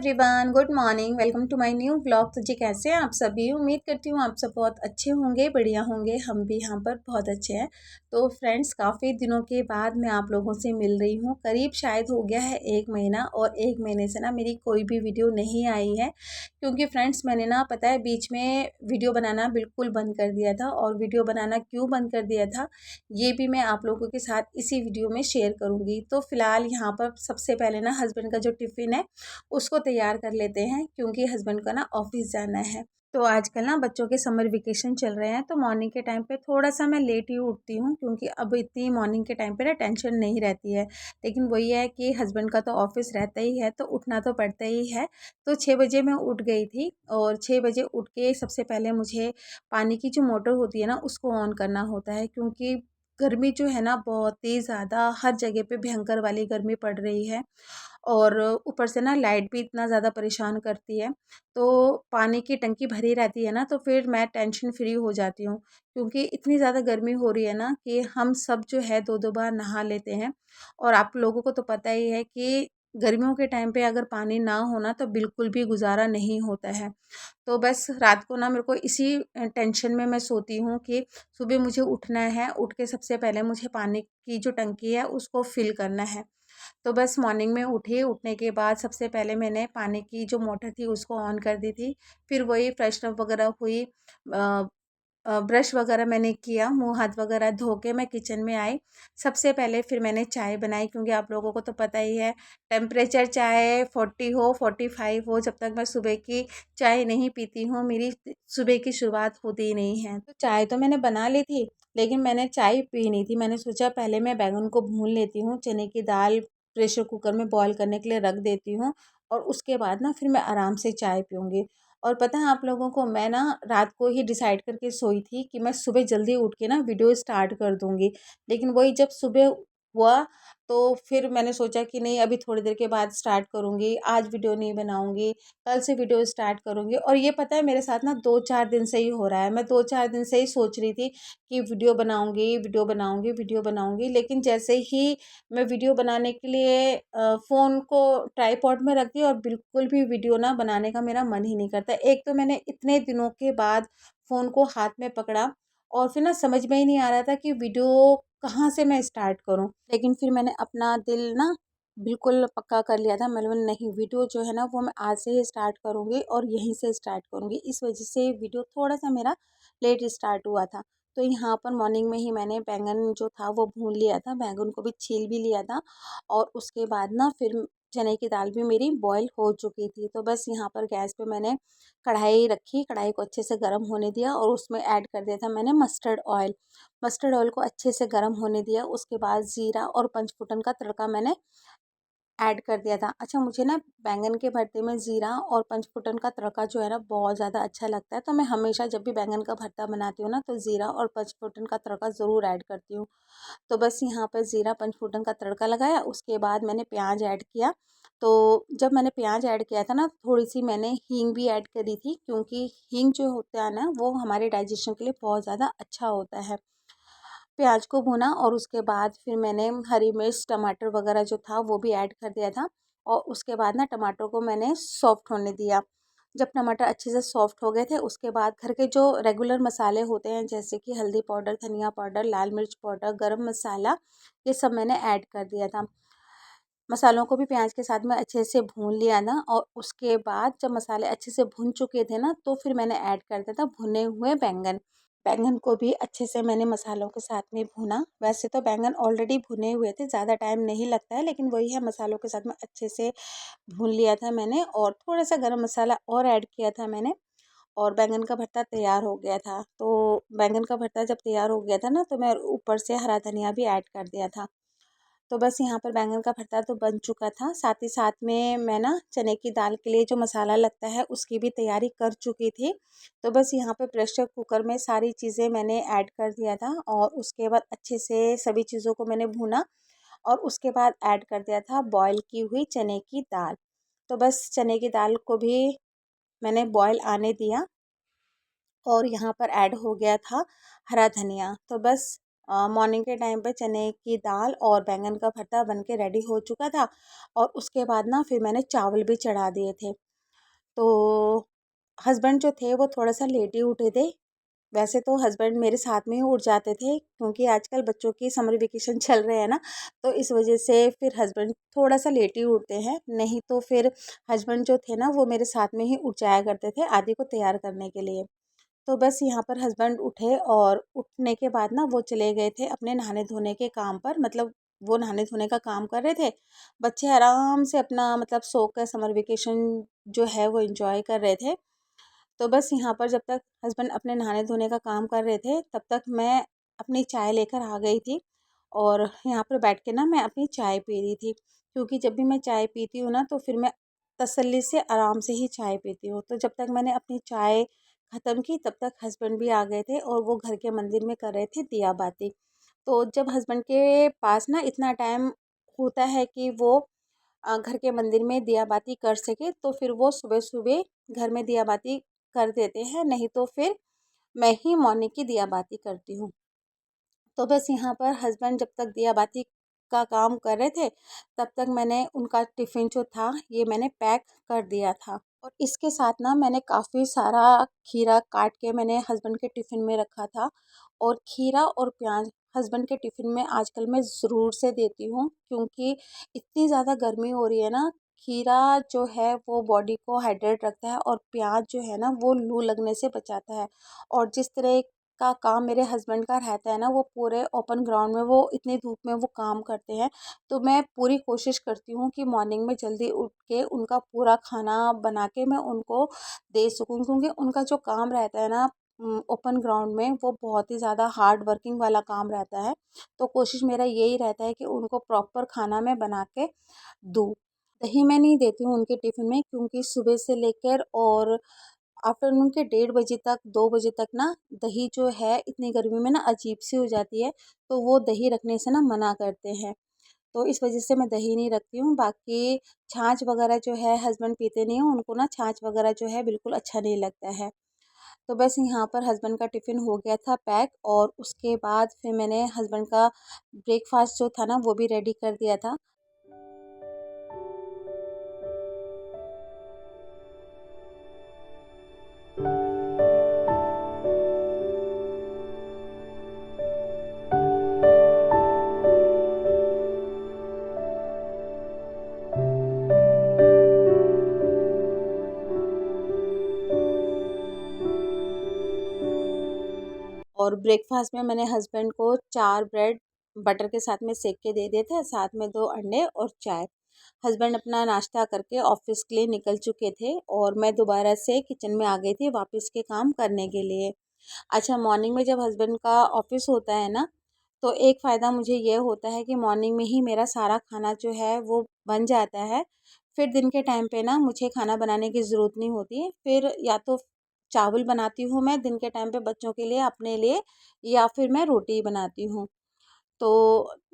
Everyone, good morning. Welcome to my new vlog. तो जी कैसे हैं आप सभी? उम्मीद करती हूँ आप सब बहुत अच्छे होंगे, बढ़िया होंगे। हम भी यहाँ पर बहुत अच्छे हैं। तो फ्रेंड्स, काफ़ी दिनों के बाद मैं आप लोगों से मिल रही हूँ। करीब शायद हो गया है 1 महीना, और 1 महीने से ना मेरी कोई भी वीडियो नहीं आई है, क्योंकि फ्रेंड्स मैंने ना पता है बीच में वीडियो बनाना बिल्कुल बंद कर दिया था। और वीडियो बनाना क्यों बंद कर दिया था ये भी मैं आप लोगों के साथ इसी वीडियो में शेयर करूँगी। तो फिलहाल यहाँ पर सबसे पहले ना हस्बैंड का जो टिफ़िन है उसको तैयार कर लेते हैं, क्योंकि हस्बैंड का ना ऑफिस जाना है। तो आजकल ना बच्चों के समर वेकेशन चल रहे हैं, तो मॉर्निंग के टाइम पे थोड़ा सा मैं लेट ही उठती हूँ, क्योंकि अब इतनी मॉर्निंग के टाइम पे ना टेंशन नहीं रहती है। लेकिन वही है कि हस्बैंड का तो ऑफिस रहता ही है, तो उठना तो पड़ता ही है। तो 6 बजे मैं उठ गई थी, और 6 बजे उठ के सबसे पहले मुझे पानी की जो मोटर होती है ना उसको ऑन करना होता है, क्योंकि गर्मी जो है ना बहुत ही ज़्यादा हर जगह पे भयंकर वाली गर्मी पड़ रही है। और ऊपर से ना लाइट भी इतना ज़्यादा परेशान करती है। तो पानी की टंकी भरी रहती है ना, तो फिर मैं टेंशन फ्री हो जाती हूँ, क्योंकि इतनी ज़्यादा गर्मी हो रही है ना कि हम सब जो है 2-2 बार नहा लेते हैं। और आप लोगों को तो पता ही है कि गर्मियों के टाइम पे अगर पानी ना हो ना तो बिल्कुल भी गुज़ारा नहीं होता है। तो बस रात को ना मेरे को इसी टेंशन में मैं सोती हूँ कि सुबह मुझे उठना है, उठ के सबसे पहले मुझे पानी की जो टंकी है उसको फ़िल करना है। तो बस मॉर्निंग में उठी, उठने के बाद सबसे पहले मैंने पानी की जो मोटर थी उसको ऑन कर दी थी। फिर वही फ्रेशन अप वगैरह हुई, ब्रश वगैरह मैंने किया, मुँह हाथ वगैरह धो के मैं किचन में आई। सबसे पहले फिर मैंने चाय बनाई, क्योंकि आप लोगों को तो पता ही है टेम्परेचर चाहे 40 हो 45 हो, जब तक मैं सुबह की चाय नहीं पीती हूँ मेरी सुबह की शुरुआत होती ही नहीं है। तो चाय तो मैंने बना ली थी, लेकिन मैंने चाय पी नहीं थी। मैंने सोचा पहले मैं बैंगन को भून लेती हूँ, चने की दाल प्रेशर कुकर में बॉईल करने के लिए रख देती हूँ, और उसके बाद ना फिर मैं आराम से चाय पीऊँगी। और पता है आप लोगों को, मैं ना रात को ही डिसाइड करके सोई थी कि मैं सुबह जल्दी उठ के ना वीडियो स्टार्ट कर दूँगी। लेकिन वही जब सुबह हुआ तो फिर मैंने सोचा कि नहीं, अभी थोड़ी देर के बाद स्टार्ट करूँगी, आज वीडियो नहीं बनाऊँगी, कल से वीडियो स्टार्ट करूँगी। और ये पता है मेरे साथ ना 2-4 दिन से ही हो रहा है। मैं 2-4 दिन से ही सोच रही थी कि वीडियो बनाऊँगी, वीडियो बनाऊँगी, वीडियो बनाऊँगी, लेकिन जैसे ही मैं वीडियो बनाने के लिए फ़ोन को ट्राइपॉड में रख दिया, और बिल्कुल भी वीडियो ना बनाने का मेरा मन ही नहीं करता। एक तो मैंने इतने दिनों के बाद फ़ोन को हाथ में पकड़ा, और फिर ना समझ में ही नहीं आ रहा था कि वीडियो कहाँ से मैं स्टार्ट करूँ। लेकिन फिर मैंने अपना दिल ना बिल्कुल पक्का कर लिया था। मैंने बोला नहीं, वीडियो जो है ना वो मैं आज से ही स्टार्ट करूँगी, और यहीं से स्टार्ट करूँगी। इस वजह से वीडियो थोड़ा-सा मेरा लेट स्टार्ट हुआ था। तो यहाँ पर मॉर्निंग में ही मैंने बैंगन जो था वो भून लिया था, बैंगन को भी छील भी लिया था, और उसके बाद ना फिर चने की दाल भी मेरी बॉईल हो चुकी थी। तो बस यहाँ पर गैस पे मैंने कढ़ाई रखी, कढ़ाई को अच्छे से गर्म होने दिया, और उसमें ऐड कर दिया था मैंने मस्टर्ड ऑयल। मस्टर्ड ऑयल को अच्छे से गर्म होने दिया, उसके बाद ज़ीरा और पंचफुटन का तड़का मैंने ऐड कर दिया था। अच्छा, मुझे ना बैंगन के भरते में ज़ीरा और पंचफुटन का तड़का जो है ना बहुत ज़्यादा अच्छा लगता है, तो मैं हमेशा जब भी बैंगन का भरता बनाती हूँ ना तो ज़ीरा और पंचफुटन का तड़का ज़रूर ऐड करती हूँ। तो बस यहाँ पर ज़ीरा पंचफुटन का तड़का लगाया, उसके बाद मैंने प्याज ऐड किया। तो जब मैंने प्याज ऐड किया था ना, थोड़ी सी मैंने हींग भी ऐड करी थी, क्योंकि हींग जो होता है ना वो हमारे डाइजेशन के लिए बहुत ज़्यादा अच्छा होता है। प्याज को भूना, और उसके बाद फिर मैंने हरी मिर्च टमाटर वगैरह जो था वो भी ऐड कर दिया था, और उसके बाद ना टमाटर को मैंने सॉफ्ट होने दिया। जब टमाटर अच्छे से सॉफ्ट हो गए थे, उसके बाद घर के जो रेगुलर मसाले होते हैं, जैसे कि हल्दी पाउडर, धनिया पाउडर, लाल मिर्च पाउडर, गरम मसाला, ये सब मैंने ऐड कर दिया था। मसालों को भी प्याज के साथ में अच्छे से भून लिया ना, और उसके बाद जब मसाले अच्छे से भुन चुके थे ना, तो फिर मैंने ऐड कर दिया था भुने हुए बैंगन। बैंगन को भी अच्छे से मैंने मसालों के साथ में भूना। वैसे तो बैंगन ऑलरेडी भुने हुए थे, ज़्यादा टाइम नहीं लगता है, लेकिन वही है, मसालों के साथ में अच्छे से भून लिया था मैंने, और थोड़ा सा गरम मसाला और ऐड किया था मैंने, और बैंगन का भरता तैयार हो गया था। तो बैंगन का भरता जब तैयार हो गया था ना, तो मैं ऊपर से हरा धनिया भी ऐड कर दिया था। तो बस यहाँ पर बैंगन का भरता तो बन चुका था, साथ ही साथ में मैं ना चने की दाल के लिए जो मसाला लगता है उसकी भी तैयारी कर चुकी थी। तो बस यहाँ पे प्रेशर कुकर में सारी चीज़ें मैंने ऐड कर दिया था, और उसके बाद अच्छे से सभी चीज़ों को मैंने भूना, और उसके बाद ऐड कर दिया था बॉयल की हुई चने की दाल। तो बस चने की दाल को भी मैंने बॉयल आने दिया, और यहाँ पर ऐड हो गया था हरा धनिया। तो बस मॉर्निंग के टाइम पे चने की दाल और बैंगन का भरता बन के रेडी हो चुका था। और उसके बाद ना फिर मैंने चावल भी चढ़ा दिए थे। तो हस्बैंड जो थे वो थोड़ा सा लेट ही उठे थे। वैसे तो हस्बैंड मेरे साथ में ही उठ जाते थे, क्योंकि आजकल बच्चों की समर वेकेशन चल रहे हैं ना, तो इस वजह से फिर हस्बैंड थोड़ा सा लेट ही उठते हैं। नहीं तो फिर हस्बैंड जो थे ना वो मेरे साथ में ही उठ जाया करते थे आदि को तैयार करने के लिए। तो बस यहाँ पर हस्बैंड उठे और उठने के बाद ना वो चले गए थे अपने नहाने धोने के काम पर, मतलब वो नहाने धोने का काम कर रहे थे। बच्चे आराम से अपना मतलब सो कर समर वेकेशन जो है वो एंजॉय कर रहे थे। तो बस यहाँ पर जब तक हस्बैंड अपने नहाने धोने का काम कर रहे थे तब तक मैं अपनी चाय लेकर आ गई थी। और यहाँ पर बैठ के ना मैं अपनी चाय पी रही थी, क्योंकि जब भी मैं चाय पीती हूँ ना तो फिर मैं तसल्ली से आराम से ही चाय पीती हूँ। तो जब तक मैंने अपनी चाय ख़त्म की तब तक हस्बैंड भी आ गए थे और वो घर के मंदिर में कर रहे थे दिया बाती। तो जब हस्बैंड के पास ना इतना टाइम होता है कि वो घर के मंदिर में दिया बाती कर सके, तो फिर वो सुबह सुबह घर में दिया बाती कर देते हैं, नहीं तो फिर मैं ही मॉर्निंग की दिया बाती करती हूँ। तो बस यहाँ पर हस्बैंड जब तक दिया बाती का काम कर रहे थे तब तक मैंने उनका टिफ़िन जो था ये मैंने पैक कर दिया था। और इसके साथ ना मैंने काफ़ी सारा खीरा काट के मैंने हस्बैंड के टिफ़िन में रखा था। और खीरा और प्याज हस्बैंड के टिफ़िन में आजकल मैं ज़रूर से देती हूँ, क्योंकि इतनी ज़्यादा गर्मी हो रही है ना। खीरा जो है वो बॉडी को हाइड्रेट रखता है और प्याज जो है ना वो लू लगने से बचाता है। और जिस तरह का काम मेरे हस्बैंड का रहता है ना, वो पूरे ओपन ग्राउंड में वो इतनी धूप में वो काम करते हैं। तो मैं पूरी कोशिश करती हूँ कि मॉर्निंग में जल्दी उठ के उनका पूरा खाना बना के मैं उनको दे सकूँ, क्योंकि उनका जो काम रहता है ना ओपन ग्राउंड में वो बहुत ही ज़्यादा हार्ड वर्किंग वाला काम रहता है। तो कोशिश मेरा यही रहता है कि उनको प्रॉपर खाना मैं बना के दूँ। दही मैं नहीं देती हूँ उनके टिफ़िन में, क्योंकि सुबह से लेकर और आफ्टरनून के 1:30 बजे तक 2 बजे तक ना दही जो है इतनी गर्मी में ना अजीब सी हो जाती है। तो वो दही रखने से ना मना करते हैं। तो इस वजह से मैं दही नहीं रखती हूँ। बाकी छाछ वगैरह जो है हस्बैंड पीते नहीं हैं, उनको ना छाछ वगैरह जो है बिल्कुल अच्छा नहीं लगता है। तो बस यहाँ पर हस्बैंड का टिफ़िन हो गया था पैक, और उसके बाद फिर मैंने हस्बैंड का ब्रेकफास्ट जो था ना वो भी रेडी कर दिया था। और ब्रेकफास्ट में मैंने हस्बैंड को 4 ब्रेड बटर के साथ में सेक के दे दिए थे, साथ में 2 अंडे और चाय। हस्बैंड अपना नाश्ता करके ऑफिस के लिए निकल चुके थे और मैं दोबारा से किचन में आ गई थी वापस के काम करने के लिए। अच्छा, मॉर्निंग में जब हस्बैंड का ऑफिस होता है ना, तो एक फ़ायदा मुझे ये होता है कि मॉर्निंग में ही मेरा सारा खाना जो है वो बन जाता है। फिर दिन के टाइम पे ना मुझे खाना बनाने की ज़रूरत नहीं होती है। फिर या तो चावल बनाती हूँ मैं दिन के टाइम पे बच्चों के लिए, अपने लिए, या फिर मैं रोटी बनाती हूँ। तो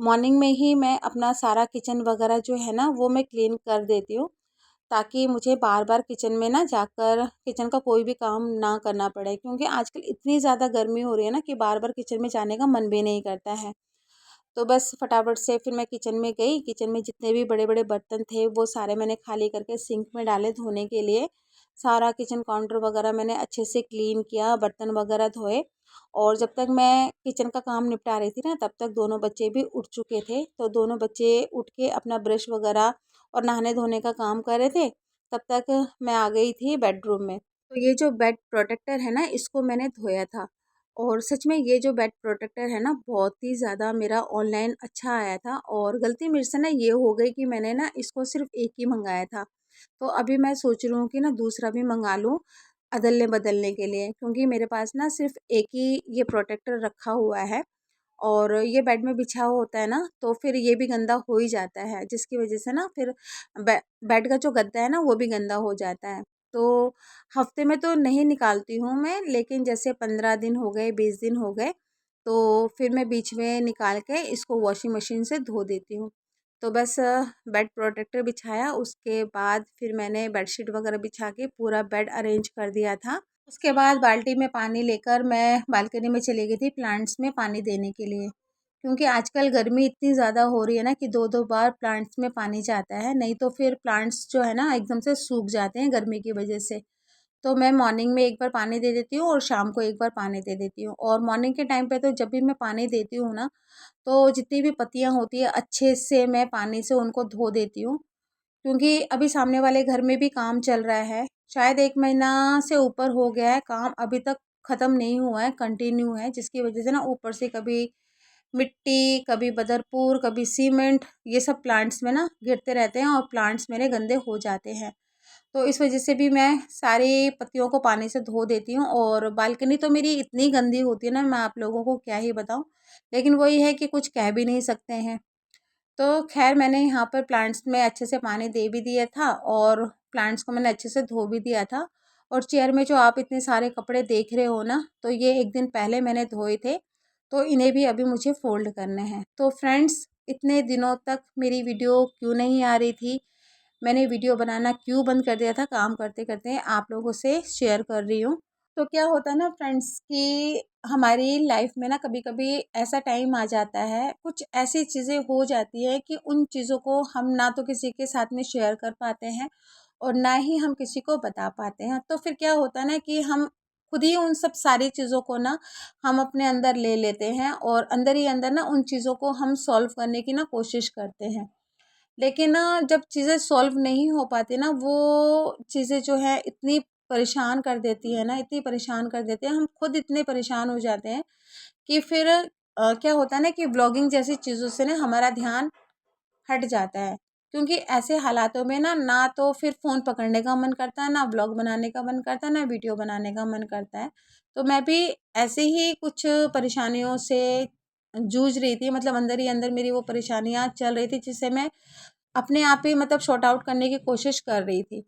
मॉर्निंग में ही मैं अपना सारा किचन वगैरह जो है ना वो मैं क्लीन कर देती हूँ, ताकि मुझे बार बार किचन में ना जाकर किचन का कोई भी काम ना करना पड़े, क्योंकि आजकल इतनी ज़्यादा गर्मी हो रही है ना कि बार बार किचन में जाने का मन भी नहीं करता है। तो बस फटाफट से फिर मैं किचन में गई। किचन में जितने भी बड़े बड़े बर्तन थे वो सारे मैंने खाली करके सिंक में डाले धोने के लिए। सारा किचन काउंटर वगैरह मैंने अच्छे से क्लीन किया, बर्तन वगैरह धोए। और जब तक मैं किचन का काम निपटा रही थी ना तब तक दोनों बच्चे भी उठ चुके थे। तो दोनों बच्चे उठ के अपना ब्रश वगैरह और नहाने धोने का काम कर रहे थे। तब तक मैं आ गई थी बेडरूम में। तो ये जो बेड प्रोटेक्टर है ना इसको मैंने धोया था। और सच में ये जो बेड प्रोटेक्टर है ना बहुत ही ज़्यादा मेरा ऑनलाइन अच्छा आया था, और गलती मेरे से ना ये हो गई कि मैंने ना इसको सिर्फ एक ही मंगाया था। तो अभी मैं सोच रही हूँ कि ना दूसरा भी मंगा लूँ अदलने बदलने के लिए, क्योंकि मेरे पास ना सिर्फ एक ही ये प्रोटेक्टर रखा हुआ है। और ये बेड में बिछा हुआ होता है ना तो फिर ये भी गंदा हो ही जाता है, जिसकी वजह से ना फिर बेड का जो गद्दा है ना वो भी गंदा हो जाता है। तो हफ्ते में तो नहीं निकालती हूँ मैं, लेकिन जैसे 15 दिन हो गए, 20 दिन हो गए, तो फिर मैं बीच में निकाल के इसको वॉशिंग मशीन से धो देती हूँ। तो बस बेड प्रोटेक्टर बिछाया, उसके बाद फिर मैंने बेडशीट वगैरह बिछा के पूरा बेड अरेंज कर दिया था। उसके बाद बाल्टी में पानी लेकर मैं बालकनी में चली गई थी प्लांट्स में पानी देने के लिए, क्योंकि आजकल गर्मी इतनी ज़्यादा हो रही है ना कि 2-2 बार प्लांट्स में पानी जाता है, नहीं तो फिर प्लांट्स जो है ना एकदम से सूख जाते हैं गर्मी की वजह से। तो मैं मॉर्निंग में एक बार पानी दे देती हूँ और शाम को एक बार पानी दे देती हूँ। और मॉर्निंग के टाइम पे तो जब भी मैं पानी देती हूँ ना, तो जितनी भी पत्तियाँ होती है अच्छे से मैं पानी से उनको धो देती हूँ, क्योंकि अभी सामने वाले घर में भी काम चल रहा है। शायद 1 महीना से ऊपर हो गया है, काम अभी तक ख़त्म नहीं हुआ है, कंटिन्यू है, जिसकी वजह से ना ऊपर से कभी मिट्टी, कभी बदरपुर, कभी सीमेंट, ये सब प्लांट्स में ना गिरते रहते हैं और प्लांट्स मेरे गंदे हो जाते हैं। तो इस वजह से भी मैं सारी पत्तियों को पानी से धो देती हूँ। और बालकनी तो मेरी इतनी गंदी होती है ना, मैं आप लोगों को क्या ही बताऊँ। लेकिन वही है कि कुछ कह भी नहीं सकते हैं। तो ख़ैर मैंने यहाँ पर प्लांट्स में अच्छे से पानी दे भी दिया था और प्लांट्स को मैंने अच्छे से धो भी दिया था। और चेयर में जो आप इतने सारे कपड़े देख रहे हो ना, तो ये 1 दिन पहले मैंने धोए थे, तो इन्हें भी अभी मुझे फ़ोल्ड करने हैं। तो फ्रेंड्स, इतने दिनों तक मेरी वीडियो क्यों नहीं आ रही थी, मैंने वीडियो बनाना क्यों बंद कर दिया था, काम करते-करते आप लोगों से शेयर कर रही हूँ। तो क्या होता है ना फ्रेंड्स कि हमारी लाइफ में ना कभी-कभी ऐसा टाइम आ जाता है, कुछ ऐसी चीज़ें हो जाती है कि उन चीज़ों को हम ना तो किसी के साथ में शेयर कर पाते हैं और ना ही हम किसी को बता पाते हैं। तो फिर क्या होता है ना कि हम खुद ही उन सब सारी चीज़ों को ना हम अपने अंदर ले लेते हैं और अंदर ही अंदर ना उन चीज़ों को हम सॉल्व करने की ना कोशिश करते हैं। लेकिन ना जब चीज़ें सॉल्व नहीं हो पाती ना, वो चीज़ें जो है इतनी परेशान कर देती है ना, इतनी परेशान कर देते हैं, हम खुद इतने परेशान हो जाते हैं कि फिर क्या होता है ना कि व्लॉगिंग जैसी चीज़ों से ना हमारा ध्यान हट जाता है। क्योंकि ऐसे हालातों में ना, ना तो फिर फ़ोन पकड़ने का मन करता है, ना व्लॉग बनाने का मन करता है, ना वीडियो बनाने का मन करता है। तो मैं भी ऐसे ही कुछ परेशानियों से जूझ रही थी, मतलब अंदर ही अंदर मेरी वो परेशानियाँ चल रही थी, जिससे मैं अपने आप ही मतलब सॉर्ट आउट करने की कोशिश कर रही थी।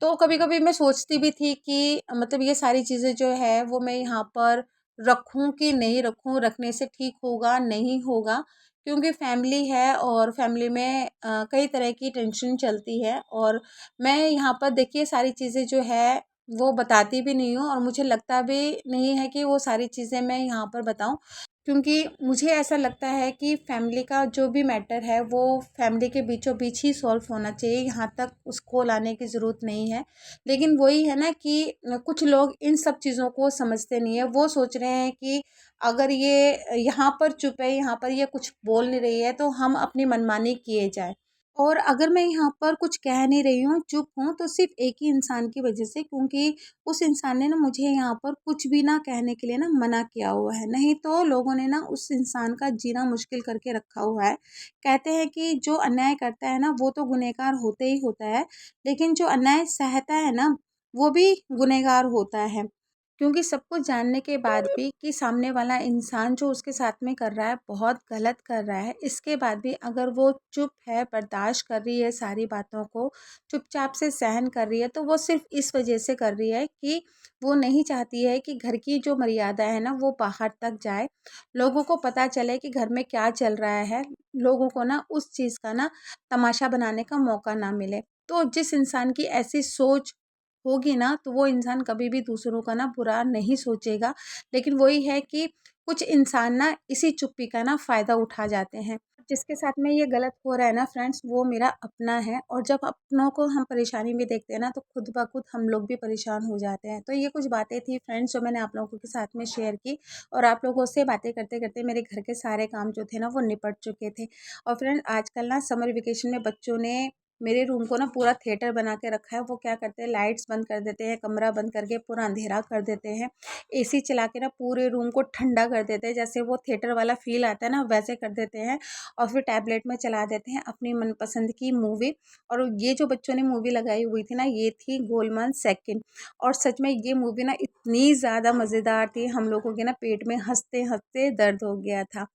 तो कभी-कभी मैं सोचती भी थी कि मतलब ये सारी चीज़ें जो है वो मैं यहाँ पर रखूँ कि नहीं रखूँ, रखने से ठीक होगा, नहीं होगा, क्योंकि फैमिली है और फैमिली में कई तरह की टेंशन चलती है। और मैं यहाँ पर देखिए सारी चीज़ें जो है वो बताती भी नहीं हूँ और मुझे लगता भी नहीं है कि वो सारी चीज़ें मैं यहाँ पर बताऊँ। क्योंकि मुझे ऐसा लगता है कि फैमिली का जो भी मैटर है वो फैमिली के बीचों बीच ही सॉल्व होना चाहिए, यहाँ तक उसको लाने की ज़रूरत नहीं है। लेकिन वही है ना कि कुछ लोग इन सब चीज़ों को समझते नहीं है, वो सोच रहे हैं कि अगर ये यहाँ पर चुप है, यहाँ पर ये कुछ बोल नहीं रही है, तो हम अपनी मनमानी किए जाए। और अगर मैं यहाँ पर कुछ कह नहीं रही हूँ, चुप हूँ, तो सिर्फ़ एक ही इंसान की वजह से, क्योंकि उस इंसान ने ना मुझे यहाँ पर कुछ भी ना कहने के लिए ना मना किया हुआ है, नहीं तो लोगों ने ना उस इंसान का जीना मुश्किल करके रखा हुआ है। कहते हैं कि जो अन्याय करता है ना वो तो गुनहगार होते ही होता है, लेकिन जो अन्याय सहता है ना वो भी गुनहगार होता है। क्योंकि सब कुछ जानने के बाद भी कि सामने वाला इंसान जो उसके साथ में कर रहा है बहुत गलत कर रहा है, इसके बाद भी अगर वो चुप है, बर्दाश्त कर रही है सारी बातों को, चुपचाप से सहन कर रही है, तो वो सिर्फ़ इस वजह से कर रही है कि वो नहीं चाहती है कि घर की जो मर्यादा है ना वो बाहर तक जाए। लोगों को पता चले कि घर में क्या चल रहा है, लोगों को ना उस चीज़ का ना तमाशा बनाने का मौका ना मिले। तो जिस इंसान की ऐसी सोच होगी ना, तो वो इंसान कभी भी दूसरों का ना बुरा नहीं सोचेगा। लेकिन वही है कि कुछ इंसान ना इसी चुप्पी का ना फ़ायदा उठा जाते हैं। जिसके साथ में ये गलत हो रहा है ना फ्रेंड्स, वो मेरा अपना है और जब अपनों को हम परेशानी में देखते हैं ना, तो खुद ब खुद हम लोग भी परेशान हो जाते हैं। तो ये कुछ बातें थी फ्रेंड्स जो मैंने आप लोगों के साथ में शेयर की। और आप लोगों से बातें करते-करते मेरे घर के सारे काम जो थे ना वो निपट चुके थे। और फ्रेंड आजकल ना समर वेकेशन में बच्चों ने मेरे रूम को ना पूरा थिएटर बना के रखा है। वो क्या करते हैं, लाइट्स बंद कर देते हैं, कमरा बंद करके पूरा अंधेरा कर देते हैं, एसी चला के ना पूरे रूम को ठंडा कर देते हैं, जैसे वो थिएटर वाला फ़ील आता है ना वैसे कर देते हैं। और फिर टैबलेट में चला देते हैं अपनी मनपसंद की मूवी। और ये जो बच्चों ने मूवी लगाई हुई थी ना, ये थी गोलमाल सेकंड। और सच में ये मूवी ना इतनी ज़्यादा मज़ेदार थी, हम लोगों के ना पेट में हँसते-हँसते दर्द हो गया था।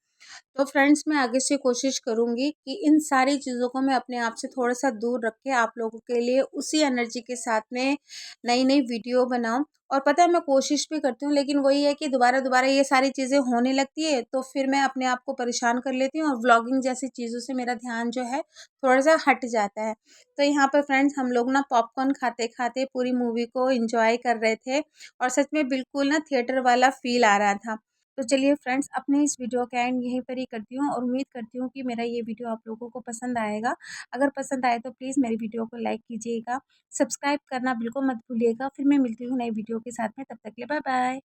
तो फ्रेंड्स मैं आगे से कोशिश करूँगी कि इन सारी चीज़ों को मैं अपने आप से थोड़ा-सा दूर रख के आप लोगों के लिए उसी एनर्जी के साथ में नई-नई वीडियो बनाऊँ। और पता है मैं कोशिश भी करती हूँ, लेकिन वही है कि दोबारा-दोबारा ये सारी चीज़ें होने लगती है तो फिर मैं अपने आप को परेशान कर लेती हूँ और व्लॉगिंग जैसी चीज़ों से मेरा ध्यान जो है थोड़ा-सा हट जाता है। तो यहाँ पर फ्रेंड्स हम लोग ना पॉपकॉर्न खाते-खाते पूरी मूवी को एन्जॉय कर रहे थे और सच में बिल्कुल ना थिएटर वाला फ़ील आ रहा था। तो चलिए फ्रेंड्स अपने इस वीडियो का एंड यहीं पर ही करती हूँ और उम्मीद करती हूँ कि मेरा ये वीडियो आप लोगों को पसंद आएगा। अगर पसंद आए तो प्लीज़ मेरी वीडियो को लाइक कीजिएगा, सब्सक्राइब करना बिल्कुल मत भूलिएगा। फिर मैं मिलती हूँ नई वीडियो के साथ में, तब तक के लिए बाय बाय।